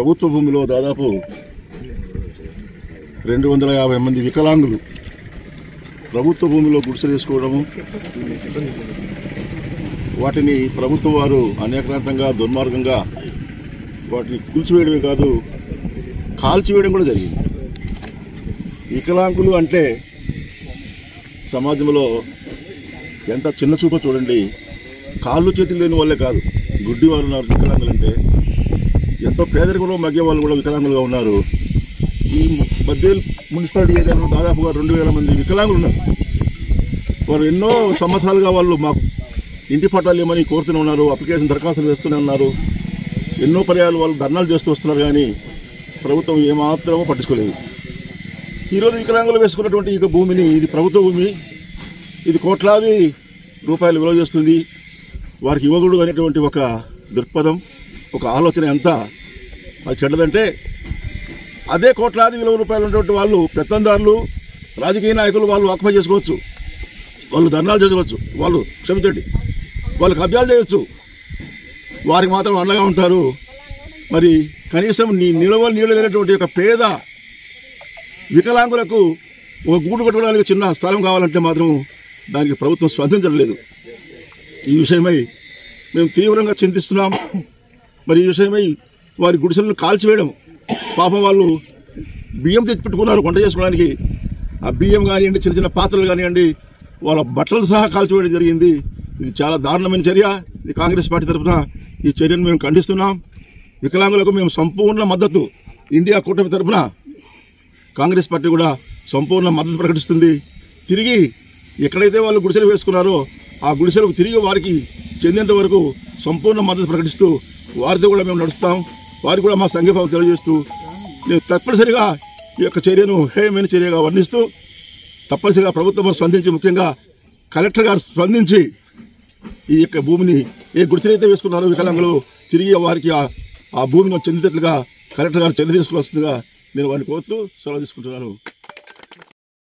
ప్రభుత్వ భూమిలో దాదాపు 250 మంది వికలాంగులు ప్రభుత్వ భూమిలో గుడిసెలు వేసుకోవడము, వాటిని ప్రభుత్వం వారు అనేకరంతంగా దుర్మార్గంగా వాటిని కూల్చివేయడమే కాదు కాల్చివేయడం కూడా జరిగింది. వికలాంగులు అంటే సమాజంలో ఎంత చిన్న చూపో చూడండి. కాళ్ళు చేతులు లేని వాళ్ళే కాదు, గుడ్డి వాళ్ళు ఉన్నారు వికలాంగులు అంటే. ఎంతో పేదరికంలో మగ్గే వాళ్ళు కూడా వికలాంగులుగా ఉన్నారు. ఈ బద్వేల్ మున్సిపాలిటీ ఏరియాలో దాదాపుగా 2000 మంది వికలాంగులు ఉన్నారు. వారు ఎన్నో సంవత్సరాలుగా వాళ్ళు మాకు ఇంటి పట్టాలు ఏమని కోరుతూనే ఉన్నారు, అప్లికేషన్ దరఖాస్తులు వేస్తూనే ఉన్నారు. ఎన్నో పర్యాలు వాళ్ళు ధర్నాలు చేస్తూ వస్తున్నారు, కానీ ప్రభుత్వం ఏమాత్రమో పట్టించుకోలేదు. ఈరోజు వికలాంగులు వేసుకున్నటువంటి ఈ భూమిని, ఇది ప్రభుత్వ భూమి, ఇది కోట్లాది రూపాయలు విలువ చేస్తుంది. వారికి ఇవ్వకూడదు అనేటువంటి ఒక దృక్పథం, ఒక ఆలోచన ఎంత అది చెడ్డదంటే, అదే కోట్లాది విలువ రూపాయలు ఉన్నటువంటి వాళ్ళు పెత్తందారులు, రాజకీయ నాయకులు వాళ్ళు ఆక్యుపై చేసుకోవచ్చు, వాళ్ళు ధర్నాలు చేసుకోవచ్చు, వాళ్ళు క్షమించండి వాళ్ళు కబ్జాలు చేయవచ్చు, వారికి మాత్రం అండగా ఉంటారు. మరి కనీసం నీడలేనటువంటి ఒక పేద వికలాంగులకు ఒక గూడు కట్టుకోవడానికి చిన్న స్థలం కావాలంటే మాత్రం దానికి ప్రభుత్వం స్పందించడం లేదు. ఈ విషయమై మేము తీవ్రంగా చింతిస్తున్నాం. మరి ఈ విషయమై వారి గుడిసెలను కాల్చివేయడం, పాపం వాళ్ళు బియ్యం తెచ్చిపెట్టుకున్నారు వంట చేసుకోవడానికి, ఆ బియ్యం కానివ్వండి, చిన్న చిన్న పాత్రలు కానివ్వండి, వాళ్ళ బట్టలు సహా కాల్చివేయడం జరిగింది. ఇది చాలా దారుణమైన చర్య. ఇది కాంగ్రెస్ పార్టీ తరఫున ఈ చర్యను మేము ఖండిస్తున్నాం. వికలాంగులకు మేము సంపూర్ణ మద్దతు, ఇండియా కూటమి తరఫున కాంగ్రెస్ పార్టీ కూడా సంపూర్ణ మద్దతు ప్రకటిస్తుంది. తిరిగి ఎక్కడైతే వాళ్ళు గుడిసెలు వేసుకున్నారో ఆ గుడిసెలకు తిరిగి వారికి చెందేంత వరకు సంపూర్ణ మద్దతు ప్రకటిస్తూ వారితో కూడా మేము నడుస్తాం. వారికి కూడా మా సంఘీభావం తెలియజేస్తూ మేము తప్పనిసరిగా ఈ యొక్క చర్యను హేయమైన చర్యగా వర్ణిస్తూ తప్పనిసరిగా ప్రభుత్వం స్పందించి, ముఖ్యంగా కలెక్టర్ గారు స్పందించి ఈ యొక్క భూమిని ఏ గుడిసెలైతే వేసుకున్నారో వికలాంగులు తిరిగి వారికి ఆ భూమిని చెందేటట్లుగా కలెక్టర్ గారు చర్య తీసుకుని వస్తుందిగా నేను వారిని కోరుతూ సెలవు తీసుకుంటున్నాను.